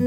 I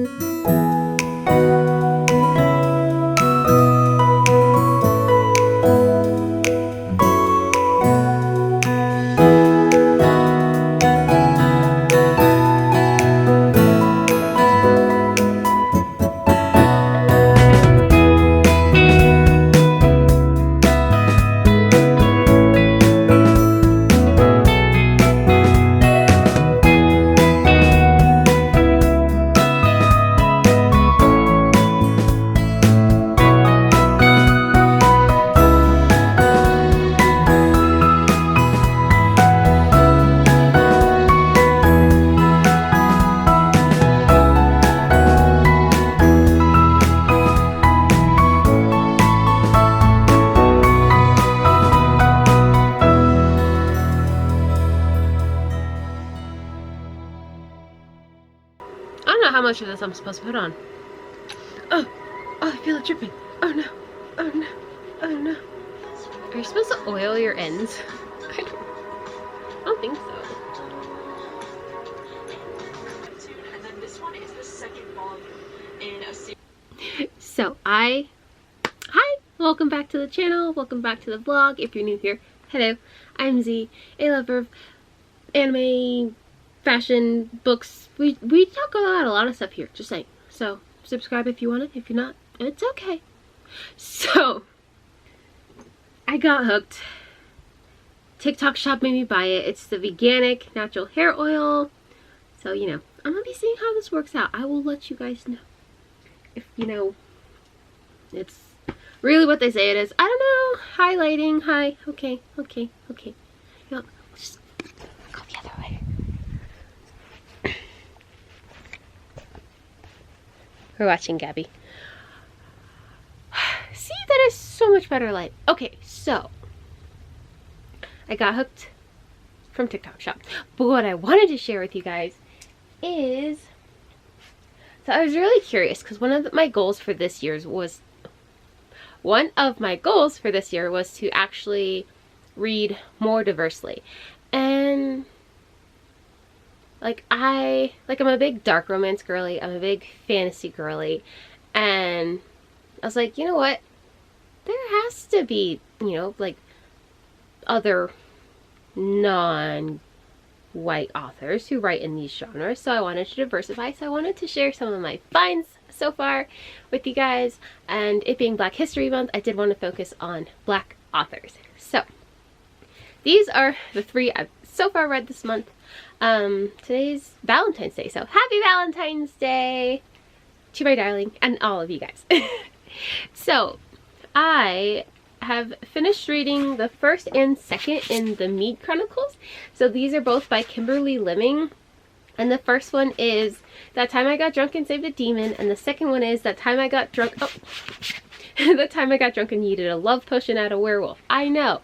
don't know how much of this I'm supposed to put on. Oh, I feel it dripping. Oh no, oh no, oh no. Are you supposed to oil your ends? I don't think so. And then this one is the second volume in a series. So hi, welcome back to the channel, welcome back to the vlog. If you're new here, hello, I'm Z, a lover of anime, fashion, books. We talk about a lot of stuff here, just saying. So subscribe if you want it. If you're not, it's okay. So I got hooked. TikTok shop made me buy it. It's the veganic natural hair oil. So, you know, I'm gonna be seeing how this works out. I will let you guys know if, you know, it's really what they say it is. I don't know. Highlighting. Hi. Okay. Yep. Just go the other way. We're watching Gabby. See, that is so much better light. Okay, so I got hooked from TikTok shop. But what I wanted to share with you guys is, so I was really curious because one of my goals for this year was to actually read more diversely. And I'm a big dark romance girly, I'm a big fantasy girly, and I was like, you know what? There has to be, you know, like other non-white authors who write in these genres, so I wanted to diversify. So I wanted to share some of my finds so far with you guys, and it being Black History Month, I did want to focus on Black authors. So these are the 3 I've so far read this month. Today's Valentine's Day, so happy Valentine's Day to my darling and all of you guys. So I have finished reading the first and second in the Mead Chronicles. So these are both by Kimberly Lemming, and the first one is That Time I Got Drunk and Saved a Demon, and the second one is That Time I Got Drunk The Time I Got Drunk and Needed a Love Potion at a Werewolf. I know,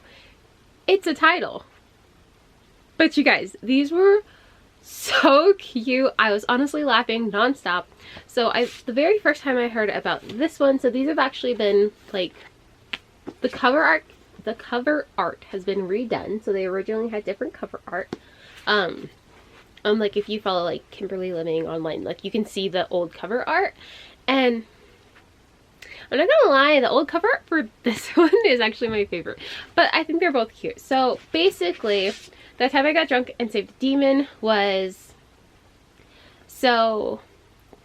it's a title, but you guys, these were so cute. I was honestly laughing nonstop. So the very first time I heard about this one, so these have actually been like, the cover art has been redone. So they originally had different cover art. Like if you follow like Kimberly Lemming online, like you can see the old cover art, and I'm not gonna lie, the old cover art for this one is actually my favorite, but I think they're both cute. So basically, That Time I Got Drunk and Saved a Demon was, so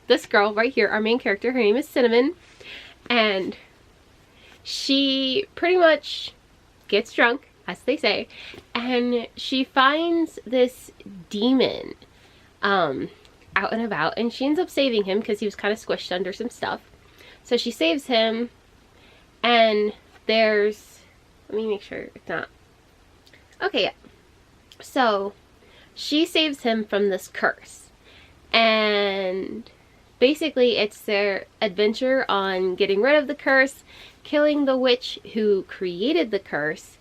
this girl right here, our main character, her name is Cinnamon, and she pretty much gets drunk, as they say, and she finds this demon out and about, and she ends up saving him because he was kind of squished under some stuff. So she saves him, and there's, let me make sure it's not, okay, yeah. So she saves him from this curse, and basically it's their adventure on getting rid of the curse, killing the witch who created the curse,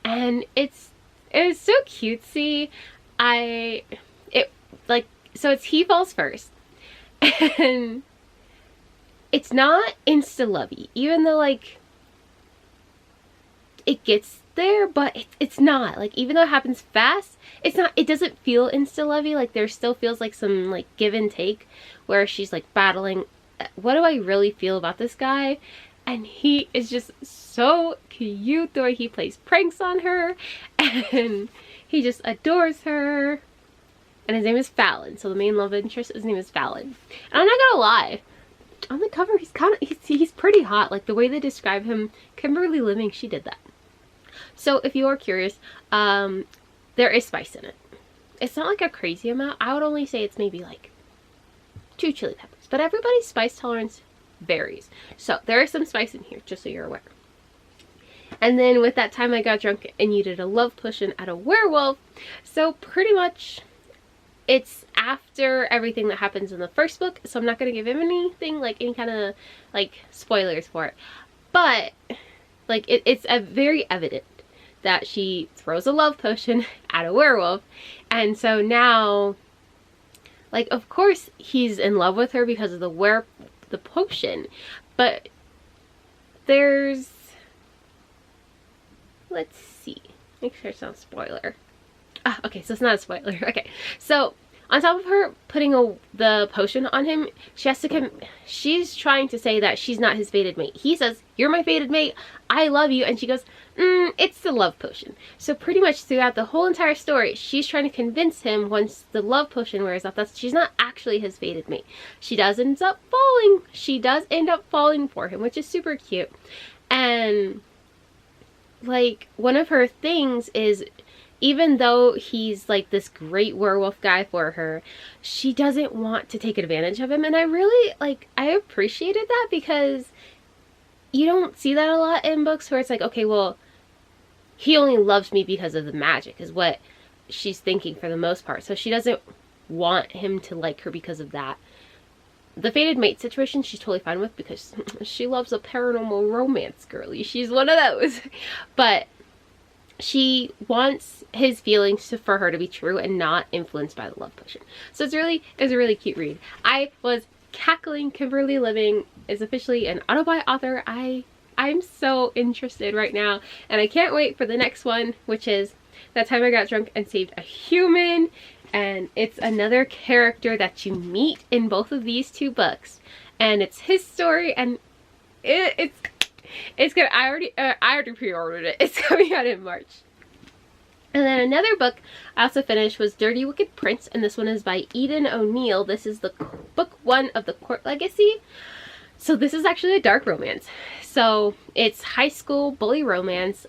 and it's so cutesy. So it's he falls first, and it's not insta-lovey, even though like it gets there, but it's not. Like, even though it happens fast, it's not, it doesn't feel insta-lovey. Like, there still feels like some, like, give and take where she's, like, battling, what do I really feel about this guy? And he is just so cute the way he plays pranks on her, and he just adores her. And his name is Fallon, so the main love interest, his name is Fallon. And I'm not gonna lie, on the cover he's pretty hot. Like, the way they describe him, Kimberly Living, she did that. So if you are curious, there is spice in it. It's not like a crazy amount. I would only say it's maybe like 2 chili peppers, but everybody's spice tolerance varies. So there is some spice in here, just so you're aware. And then with That Time I Got Drunk and You Did a Love Potion at a Werewolf. So pretty much it's after everything that happens in the first book, so I'm not going to give him anything, like any kind of like spoilers for it. But like it's very evident that she throws a love potion at a werewolf, and so now, like, of course he's in love with her because of the potion, but there's, let's see, make sure it's not a spoiler. Okay, so it's not a spoiler. Okay, so on top of her putting the potion on him, she's trying to say that she's not his fated mate. He says, "You're my fated mate, I love you," and she goes, "It's the love potion." So pretty much throughout the whole entire story, she's trying to convince him, once the love potion wears off, that she's not actually his fated mate. She does end up falling for him, which is super cute. And like, one of her things is, even though he's like this great werewolf guy for her, she doesn't want to take advantage of him. And I really, like, I appreciated that, because you don't see that a lot in books, where it's like, okay, well, he only loves me because of the magic, is what she's thinking for the most part. So she doesn't want him to like her because of that. The fated mate situation, she's totally fine with, because she loves a paranormal romance girly. She's one of those. But she wants his feelings for her to be true and not influenced by the love potion. So it's a really cute read. I was cackling. Kimberly Living is officially an autobi author. I'm so interested right now, and I can't wait for the next one, which is That Time I Got Drunk and Saved a Human. And it's another character that you meet in both of these 2 books, and it's his story, and it's good. I already pre-ordered it. It's coming out in March. And then another book I also finished was Dirty Wicked Prince, and this one is by Eden O'Neill. This is the book 1 of the Court Legacy. So this is actually a dark romance. So it's high school bully romance.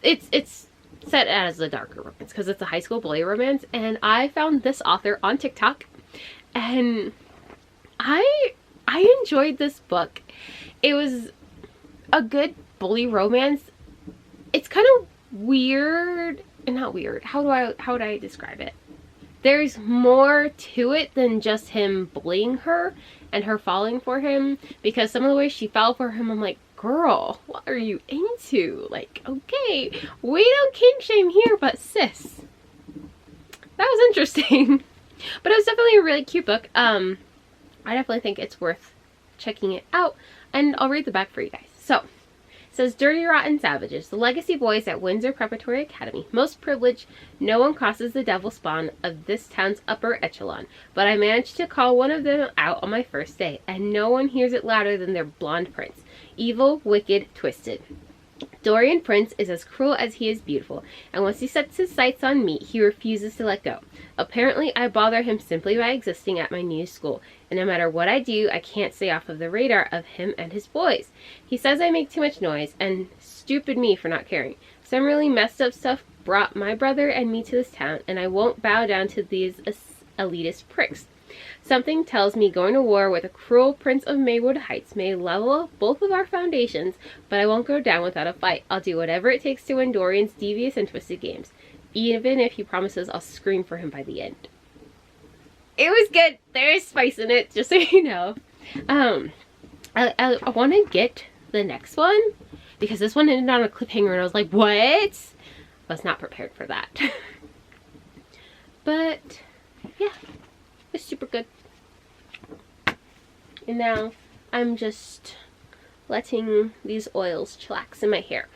It's set as a darker romance because it's a high school bully romance, and I found this author on TikTok, and I enjoyed this book. It was a good bully romance. It's kind of weird, and not weird. How would I describe it? There's more to it than just him bullying her and her falling for him, because some of the ways she fell for him, I'm like, girl, what are you into? Like, okay, we don't kink shame here, but sis, that was interesting. But it was definitely a really cute book. I definitely think it's worth checking it out, and I'll read the back for you guys. So it says, Dirty Rotten Savages, the legacy boys at Windsor Preparatory Academy. Most privileged, no one crosses the devil spawn of this town's upper echelon. But I managed to call one of them out on my first day, and no one hears it louder than their blonde prince. Evil, wicked, twisted. Dorian Prince is as cruel as he is beautiful, and once he sets his sights on me, he refuses to let go. Apparently, I bother him simply by existing at my new school, and no matter what I do, I can't stay off of the radar of him and his boys. He says I make too much noise, and stupid me for not caring. Some really messed up stuff brought my brother and me to this town, and I won't bow down to these elitist pricks. Something tells me going to war with a cruel Prince of Maywood Heights may level both of our foundations, but I won't go down without a fight. I'll do whatever it takes to win Dorian's devious and twisted games, even if he promises I'll scream for him by the end. It was good. There is spice in it, just so you know. I want to get the next one, because this one ended on a cliffhanger, and I was like, what? I was not prepared for that. But yeah, it's super good. And now I'm just letting these oils chillax in my hair.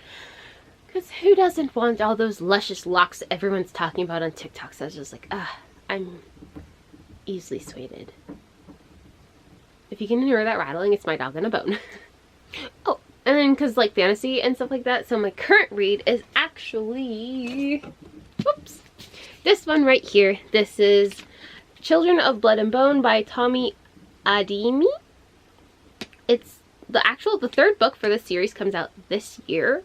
Because who doesn't want all those luscious locks that everyone's talking about on TikTok? So I was just like, I'm easily swayed. If you can hear that rattling, it's my dog on a bone. Oh, and then because like fantasy and stuff like that, so my current read is actually, whoops, this one right here. This is Children of Blood and Bone by Tommy Adeyemi. It's the third book for the series comes out this year.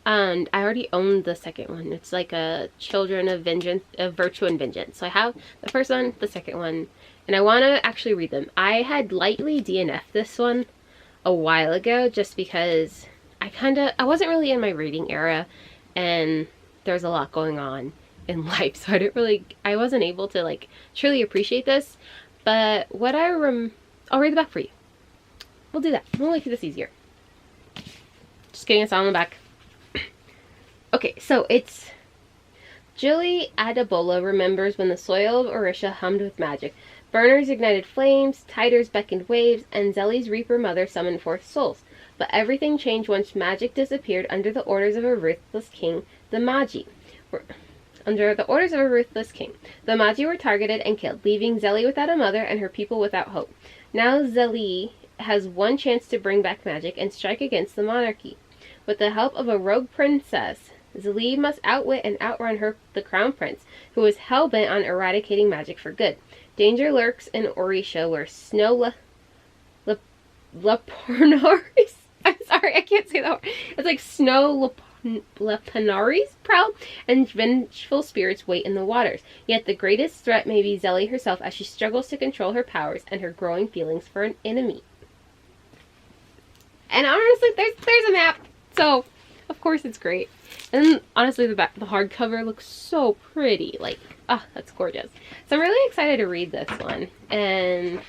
And I already own the second one. It's like a Children of Vengeance, of Virtue and Vengeance. So I have the first one, the second one, and I want to actually read them. I had lightly DNF'd this one a while ago just because I wasn't really in my reading era, and there's a lot going on in life, so I wasn't able to like truly appreciate this. But what I'll read the back for you. We'll do that. We'll make this easier. Just kidding, it's on the back. Okay, so it's Julie Adebola remembers when the soil of Orisha hummed with magic. Burners ignited flames, Tiders beckoned waves, and Zelly's Reaper mother summoned forth souls. But everything changed once magic disappeared under the orders of a ruthless king, the Magi. Under the orders of a ruthless king, the Magi were targeted and killed, leaving Zelly without a mother and her people without hope. Now Zelly has one chance to bring back magic and strike against the monarchy. With the help of a rogue princess, Zelly must outwit and outrun the crown prince, who is hell-bent on eradicating magic for good. Danger lurks in Orisha, where snow lepornaris. I'm sorry, I can't say that word. It's like snow lepornaris prowl, and vengeful spirits wait in the waters. Yet the greatest threat may be Zelly herself, as she struggles to control her powers and her growing feelings for an enemy. And honestly, there's a map, so of course it's great. And honestly, the hardcover looks so pretty. Like, that's gorgeous. So I'm really excited to read this one. And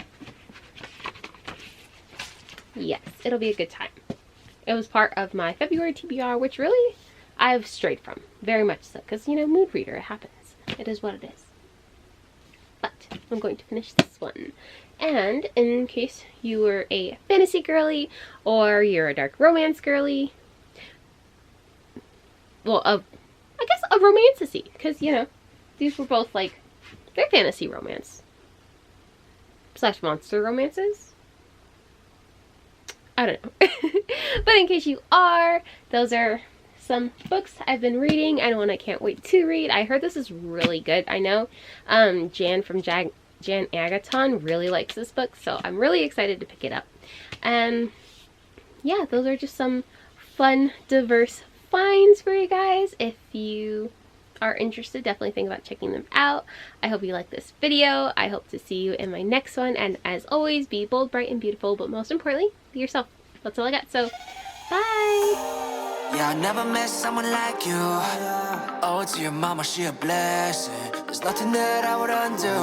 yes, it'll be a good time. It was part of my February TBR, which really I've strayed from. Very much so. Because, you know, mood reader, it happens. It is what it is. But I'm going to finish this one. And in case you were a fantasy girly or you're a dark romance girly, well, I guess a romantasy, because, you know, these were both, like, they're fantasy romance / monster romances. I don't know. But in case you are, those are some books I've been reading and one I can't wait to read. I heard this is really good. I know Jan from Jan Agaton really likes this book, so I'm really excited to pick it up. And yeah, those are just some fun, diverse finds for you guys. If you are interested, definitely think about checking them out. I hope you like this video. I hope to see you in my next one, and as always, be bold, bright, and beautiful, but most importantly, be yourself. That's all I got, so bye! Yeah, I never met someone like you. Oh, to your mama, she a blessing. There's nothing that I would undo.